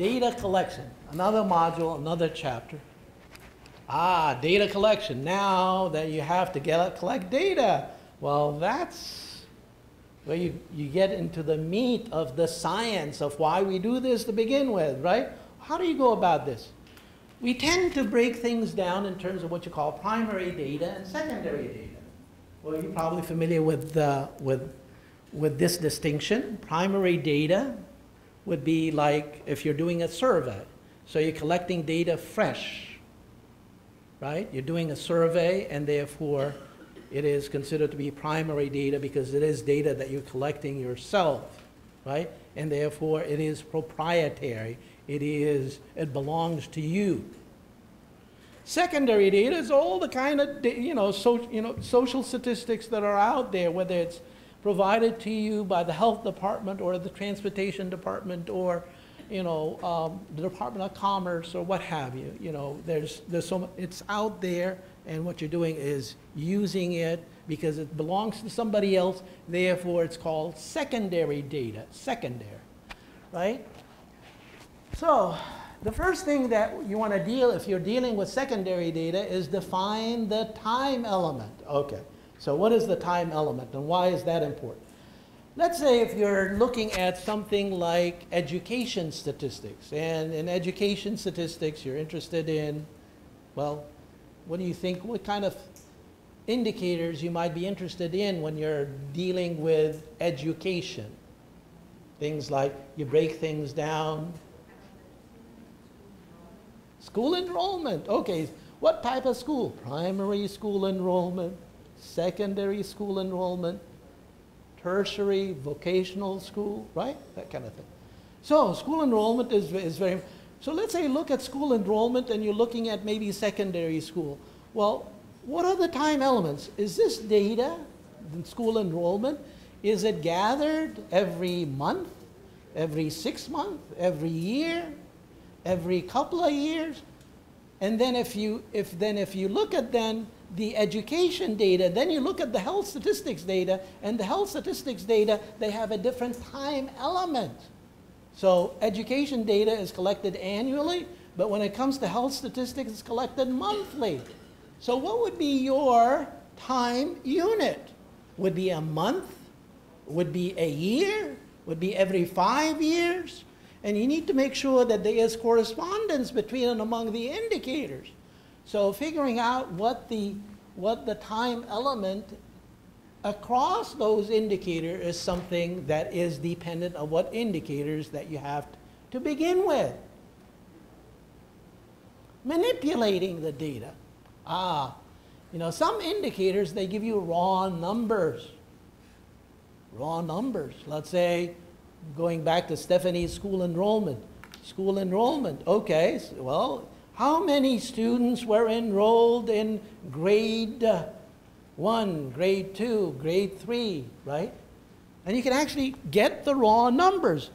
Data collection, another module, another chapter. Data collection. Now that you have to collect data, well, that's where you get into the meat of the science of why we do this to begin with, right? How do you go about this? We tend to break things down in terms of what you call primary data and secondary data. Well, you're probably familiar with this distinction. Primary data would be like if you're doing a survey. So you're collecting data fresh, right? You're doing a survey, and therefore it is considered to be primary data because it is data that you're collecting yourself, right? And therefore it is proprietary. It belongs to you. Secondary data is all the kind of social statistics that are out there, whether it's provided to you by the health department or the transportation department or the Department of Commerce or what have you. There's it's out there, and what you're doing is using it because it belongs to somebody else. Therefore, it's called secondary data. Secondary, right? So the first thing that you want to deal, if you're dealing with secondary data, is define the time element. Okay, so what is the time element and why is that important? Let's say if you're looking at something like education statistics, and in education statistics you're interested in, well, what do you think, what kind of indicators you might be interested in when you're dealing with education? Things like you break things down. School enrollment, okay. What type of school? Primary school enrollment, secondary school enrollment, tertiary, vocational school, right? That kind of thing. So school enrollment is very, so let's say you look at school enrollment and you're looking at maybe secondary school. Well, what are the time elements? Is this data, in school enrollment, is it gathered every month, every 6 months, every year, every couple of years? And then if you look at then the education data, then you look at the health statistics data, and the health statistics data, they have a different time element. So education data is collected annually, but when it comes to health statistics, it's collected monthly. So what would be your time unit? Would be a month? Would be a year? Would be every 5 years? And you need to make sure that there is correspondence between and among the indicators. So figuring out what the time element across those indicators is something that is dependent on what indicators that you have to begin with. Manipulating the data. Some indicators, they give you raw numbers. Raw numbers. Let's say, going back to Stephanie's school enrollment. School enrollment, okay, well, how many students were enrolled in grade 1, grade 2, grade 3, right? And you can actually get the raw numbers.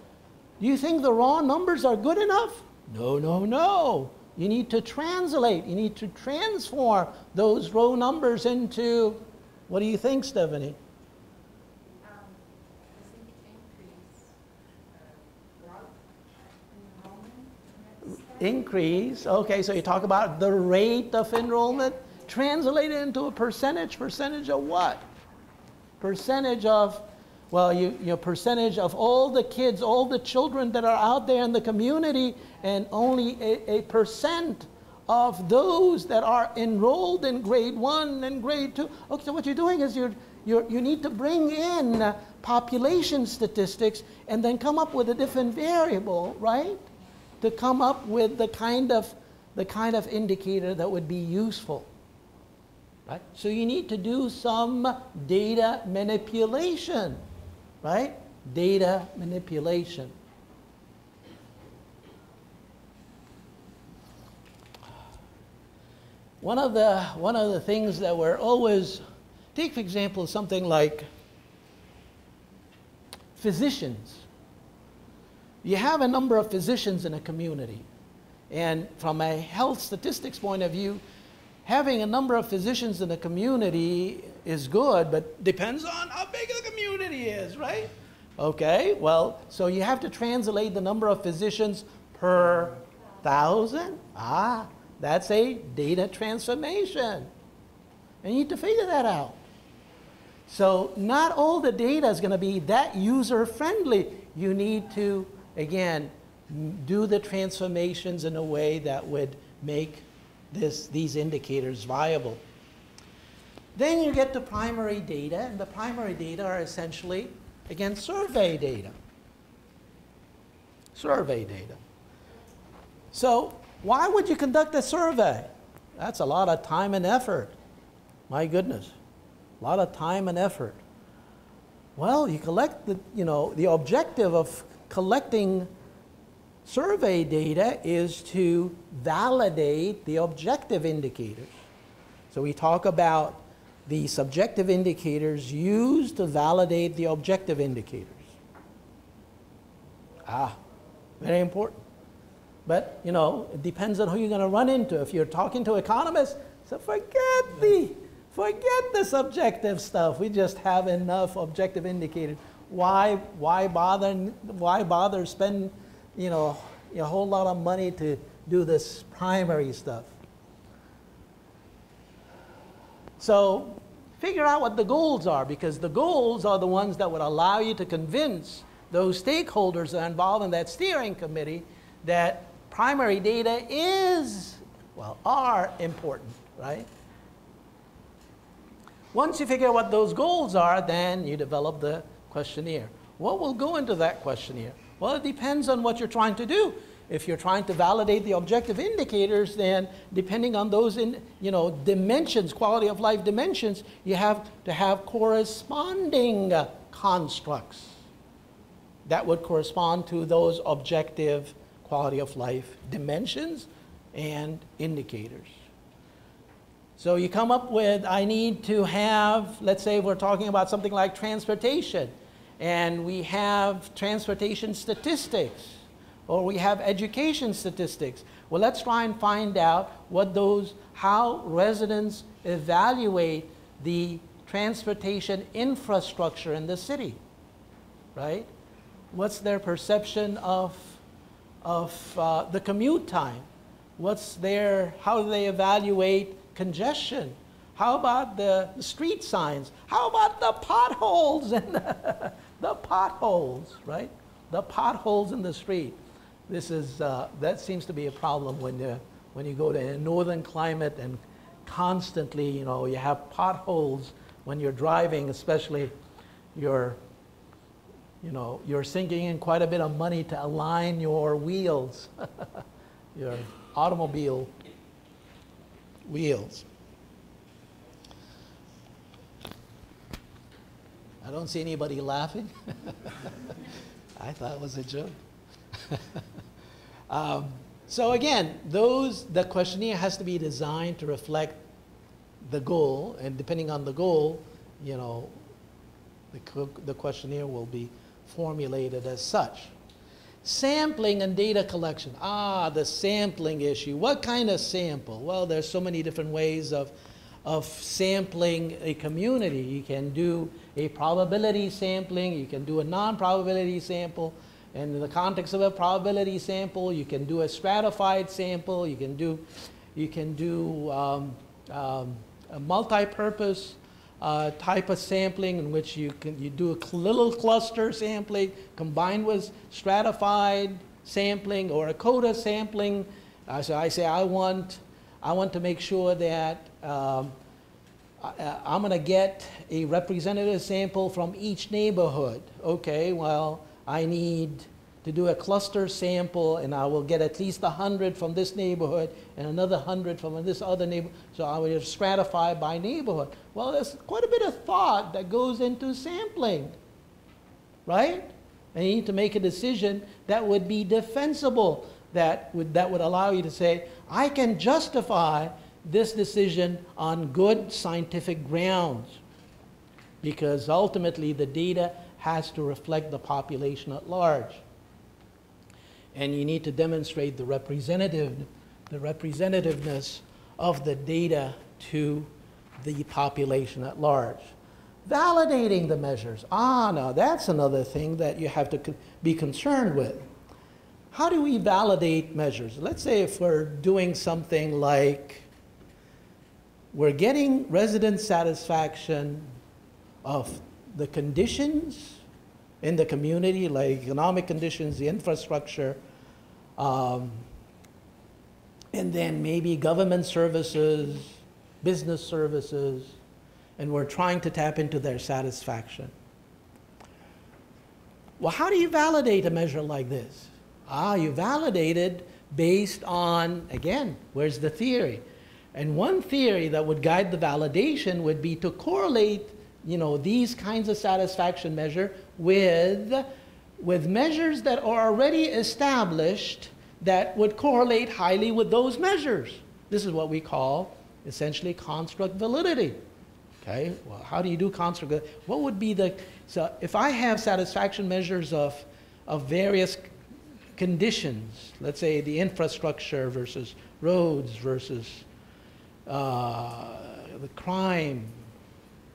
Do you think the raw numbers are good enough? No, no, no. You need to translate. You need to transform those raw numbers into, what do you think, Stephanie? Increase, okay, so you talk about the rate of enrollment, translate it into a percentage. Percentage of what? Percentage of, well, your percentage of all the kids, all the children that are out there in the community, and only a percent of those that are enrolled in grade 1 and grade 2. Okay, so what you're doing is you need to bring in population statistics and then come up with a different variable, right? To come up with the kind of indicator that would be useful, right? So you need to do some data manipulation, right? Data manipulation. One of the things that we're always, take for example something like physicians. You have a number of physicians in a community, and from a health statistics point of view, having a number of physicians in a community is good, but depends on how big the community is, right? Okay, well, so you have to translate the number of physicians per 1,000. Ah, that's a data transformation. And you need to figure that out. So not all the data is going to be that user-friendly. You need to, again, do the transformations in a way that would make these indicators viable. Then you get to primary data, and the primary data are essentially, again, survey data. Survey data. So why would you conduct a survey? That's a lot of time and effort. My goodness, a lot of time and effort. Well, you collect the objective of collecting survey data is to validate the objective indicators. So we talk about the subjective indicators used to validate the objective indicators. Ah, very important. But, it depends on who you're going to run into. If you're talking to economists, so forget the subjective stuff. We just have enough objective indicators. Why bother spend, a whole lot of money to do this primary stuff? So figure out what the goals are, because the goals are the ones that would allow you to convince those stakeholders that are involved in that steering committee that primary data are important, right? Once you figure out what those goals are, then you develop the questionnaire. What will go into that questionnaire? Well, it depends on what you're trying to do. If you're trying to validate the objective indicators, then depending on those dimensions, quality of life dimensions, you have to have corresponding constructs that would correspond to those objective quality of life dimensions and indicators. So you come up with, I need to have, let's say we're talking about something like transportation, and we have transportation statistics, or we have education statistics. Well, let's try and find out how residents evaluate the transportation infrastructure in the city, right? What's their perception of the commute time? How do they evaluate congestion? How about the street signs? How about the potholes and the potholes, right? The potholes in the street. That seems to be a problem when you go to a northern climate and constantly, you have potholes when you're driving, especially you're sinking in quite a bit of money to align your wheels, your automobile wheels. I don't see anybody laughing. I thought it was a joke. So again, the questionnaire has to be designed to reflect the goal, and depending on the goal, the questionnaire will be formulated as such. Sampling and data collection. The sampling issue. What kind of sample? Well, there's so many different ways of sampling a community. You can do a probability sampling, you can do a non-probability sample, and in the context of a probability sample, you can do a stratified sample, you can do a multi-purpose type of sampling in which you do a little cluster sampling combined with stratified sampling or a coda sampling. So I say I want to make sure that I'm going to get a representative sample from each neighborhood. Okay, well, I need to do a cluster sample, and I will get at least 100 from this neighborhood and another 100 from this other neighborhood. So I will stratify by neighborhood. Well, there's quite a bit of thought that goes into sampling, right? And you need to make a decision that would be defensible, that would allow you to say, I can justify this decision on good scientific grounds, because ultimately the data has to reflect the population at large. And you need to demonstrate the representativeness of the data to the population at large. Validating the measures. Now that's another thing that you have to be concerned with. how do we validate measures? Let's say if we're doing something like we're getting resident satisfaction of the conditions in the community, like economic conditions, the infrastructure, and then maybe government services, business services, and we're trying to tap into their satisfaction. Well, how do you validate a measure like this? You validate it based on, again, where's the theory? And one theory that would guide the validation would be to correlate, these kinds of satisfaction measure with measures that are already established that would correlate highly with those measures. This is what we call essentially construct validity. Okay, well, how do you do construct validity? What would be so if I have satisfaction measures of various conditions, let's say the infrastructure versus roads versus the crime,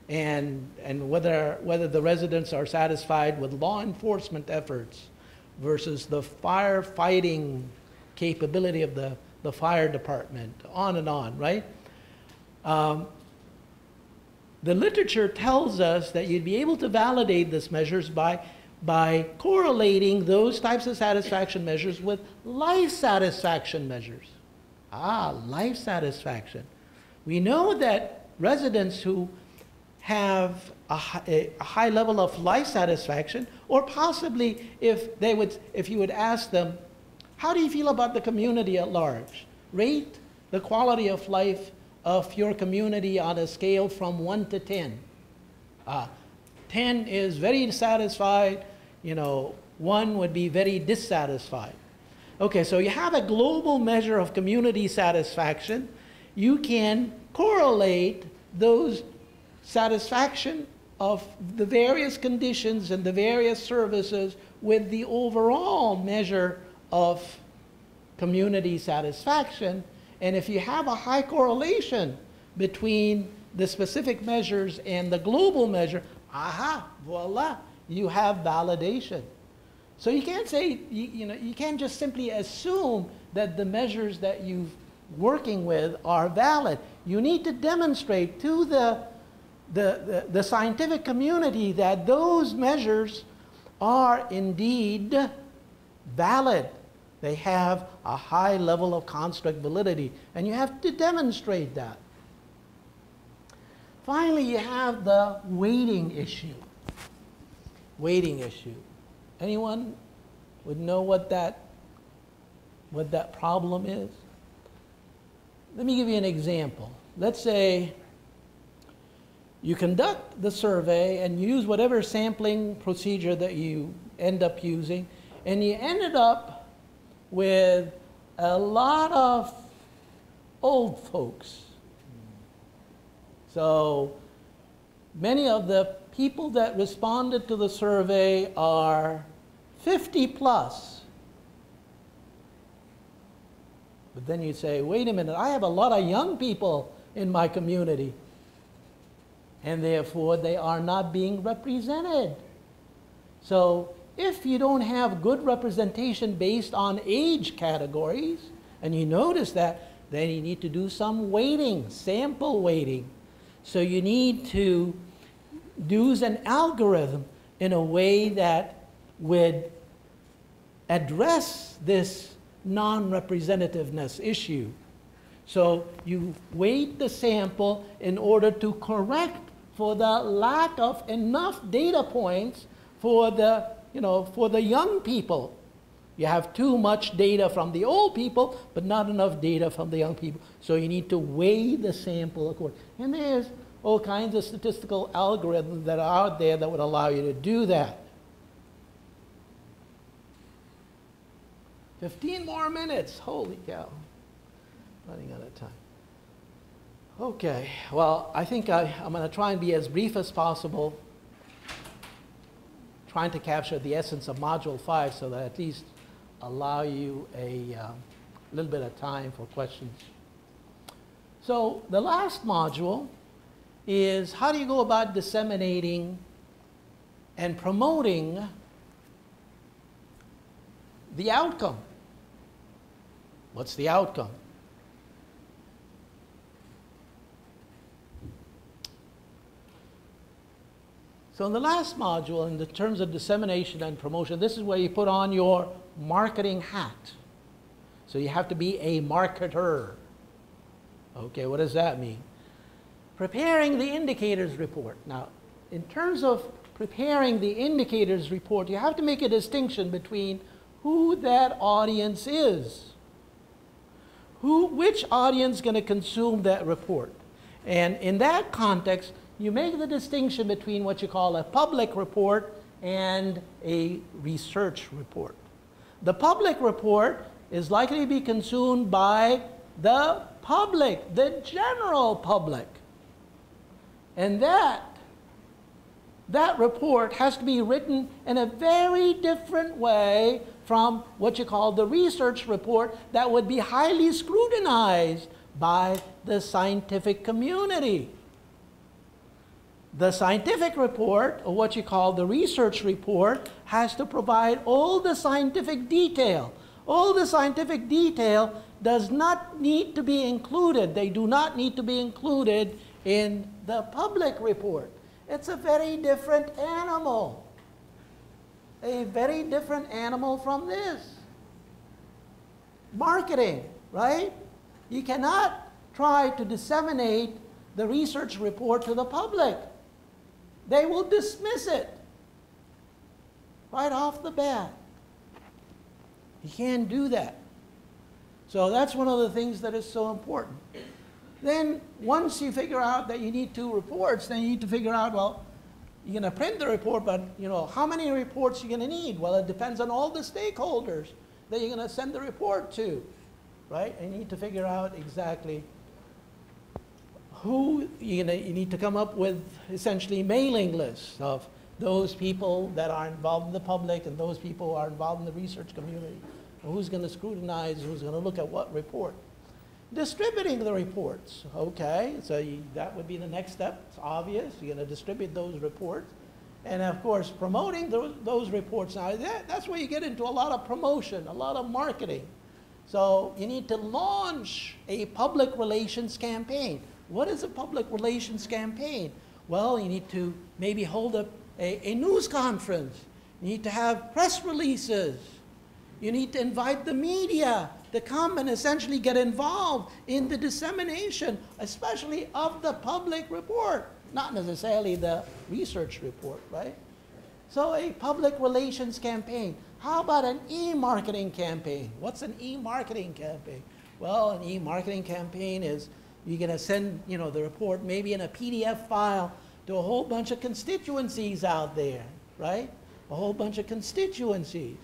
and whether the residents are satisfied with law enforcement efforts versus the firefighting capability of the fire department, on and on, right? The literature tells us that you'd be able to validate these measures by correlating those types of satisfaction measures with life satisfaction measures. Life satisfaction. We know that residents who have a high level of life satisfaction, or possibly if you would ask them, how do you feel about the community at large? Rate the quality of life of your community on a scale from 1 to 10. 10 is very satisfied, 1 would be very dissatisfied. Okay, so you have a global measure of community satisfaction. You can correlate those satisfaction of the various conditions and the various services with the overall measure of community satisfaction. And if you have a high correlation between the specific measures and the global measure, voila, you have validation. So you can't say, you can't just simply assume that the measures that you're working with are valid. You need to demonstrate to the scientific community that those measures are indeed valid. They have a high level of construct validity, and you have to demonstrate that. Finally, you have the weighting issue. Weighting issue. Anyone would know what that problem is? Let me give you an example. Let's say you conduct the survey and use whatever sampling procedure that you end up using, and you ended up with a lot of old folks. So many of the people that responded to the survey are 50 plus. But then you say, wait a minute, I have a lot of young people in my community, and therefore they are not being represented. So if you don't have good representation based on age categories, and you notice that, then you need to do some weighting, sample weighting. So you need to use an algorithm in a way that would address this non-representativeness issue. So you weight the sample in order to correct for the lack of enough data points for the young people. You have too much data from the old people, but not enough data from the young people. So you need to weigh the sample accordingly. And there's all kinds of statistical algorithms that are out there that would allow you to do that. 15 more minutes. Holy cow. Running out of time. Okay, well, I think I'm going to try and be as brief as possible, trying to capture the essence of Module 5 so that at least allow you a little bit of time for questions. So the last module is how do you go about disseminating and promoting the outcome What's the outcome? So in the last module, in the terms of dissemination and promotion, this is where you put on your marketing hat. So you have to be a marketer. Okay, what does that mean? Preparing the indicators report. Now, in terms of preparing the indicators report, you have to make a distinction between who that audience is. Which audience is going to consume that report? And in that context, you make the distinction between what you call a public report and a research report. The public report is likely to be consumed by the public, the general public. And that report has to be written in a very different way from what you call the research report that would be highly scrutinized by the scientific community. The scientific report, or what you call the research report, has to provide all the scientific detail. All the scientific detail does not need to be included. They do not need to be included in the public report. It's a very different animal. A very different animal from this. Marketing, right? You cannot try to disseminate the research report to the public. They will dismiss it right off the bat. You can't do that. So that's one of the things that is so important. Then once you figure out that you need 2 reports, then you need to figure out, well, you're going to print the report, but how many reports you're going to need? Well, it depends on all the stakeholders that you're going to send the report to, right? And you need to figure out exactly who you need to come up with essentially mailing lists of those people that are involved in the public and those people who are involved in the research community. And who's going to scrutinize, who's going to look at what report. Distributing the reports, okay, so that would be the next step. It's obvious, you're going to distribute those reports. And of course, promoting those reports. Now, that's where you get into a lot of promotion, a lot of marketing. So you need to launch a public relations campaign. What is a public relations campaign? Well, you need to maybe hold a news conference. You need to have press releases. You need to invite the media to come and essentially get involved in the dissemination, especially of the public report, not necessarily the research report, right? So a public relations campaign. How about an e-marketing campaign? What's an e-marketing campaign? Well, an e-marketing campaign is you're going to send the report maybe in a PDF file to a whole bunch of constituencies out there, right? A whole bunch of constituencies.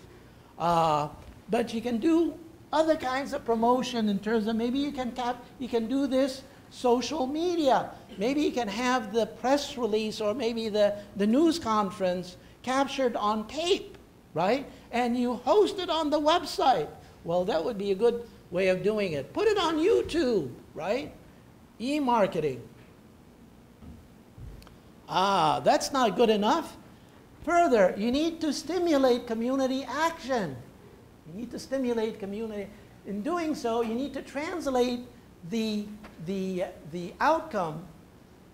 But you can do other kinds of promotion in terms of maybe you can do this social media. Maybe you can have the press release or maybe the news conference captured on tape, right? And you host it on the website. Well, that would be a good way of doing it. Put it on YouTube, right? E-marketing. That's not good enough. Further, you need to stimulate community action. You need to stimulate community. In doing so, you need to translate the outcome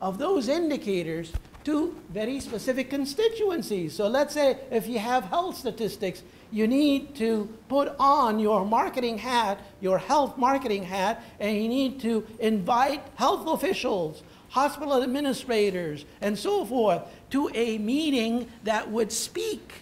of those indicators to very specific constituencies. So let's say if you have health statistics, you need to put on your marketing hat, your health marketing hat, and you need to invite health officials, hospital administrators, and so forth to a meeting that would speak,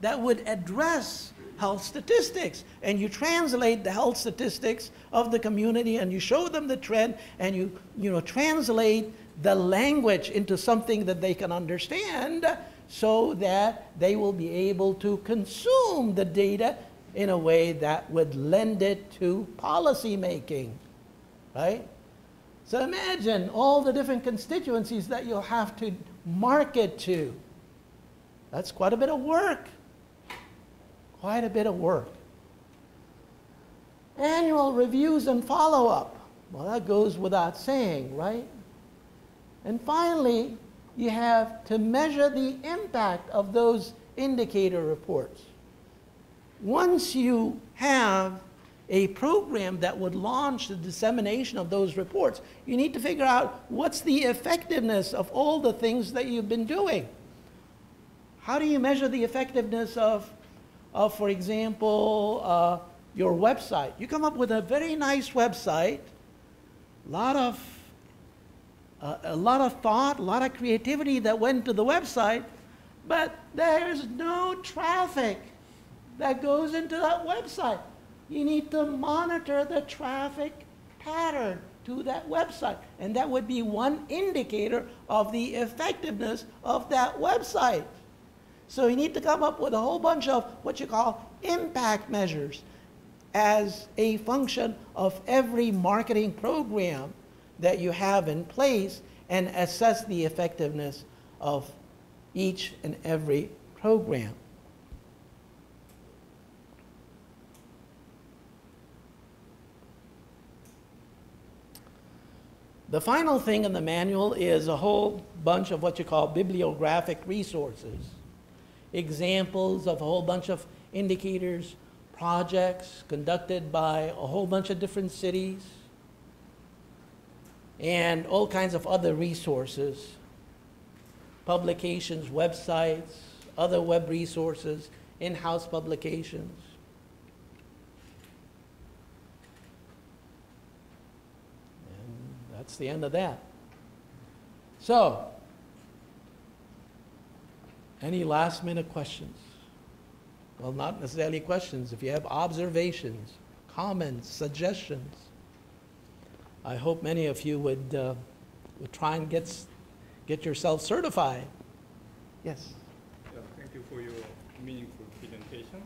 that would address health statistics. And you translate the health statistics of the community and you show them the trend and you translate the language into something that they can understand so that they will be able to consume the data in a way that would lend it to policy making, right? So imagine all the different constituencies that you'll have to market to. That's quite a bit of work. Quite a bit of work. Annual reviews and follow-up. Well, that goes without saying, right? And finally, you have to measure the impact of those indicator reports. Once you have a program that would launch the dissemination of those reports, you need to figure out what's the effectiveness of all the things that you've been doing. How do you measure the effectiveness of for example, your website? You come up with a very nice website, a lot of thought, a lot of creativity that went to the website, but there's no traffic that goes into that website. You need to monitor the traffic pattern to that website, and that would be one indicator of the effectiveness of that website. So you need to come up with a whole bunch of what you call impact measures as a function of every marketing program that you have in place, and assess the effectiveness of each and every program. The final thing in the manual is a whole bunch of what you call bibliographic resources. Examples of a whole bunch of indicators, projects conducted by a whole bunch of different cities, and all kinds of other resources, publications, websites, other web resources, in-house publications. And that's the end of that. So, any last minute questions? Well, not necessarily questions. If you have observations, comments, suggestions, I hope many of you would try and get yourself certified. Yes? Yeah, thank you for your meaningful presentation.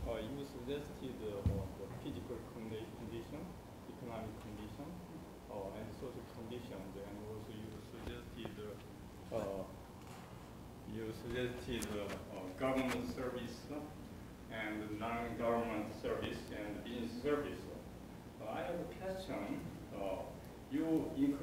You suggested physical condition, economic condition, and social conditions, and also you suggested government service and non-government service and business service. I have a question. You include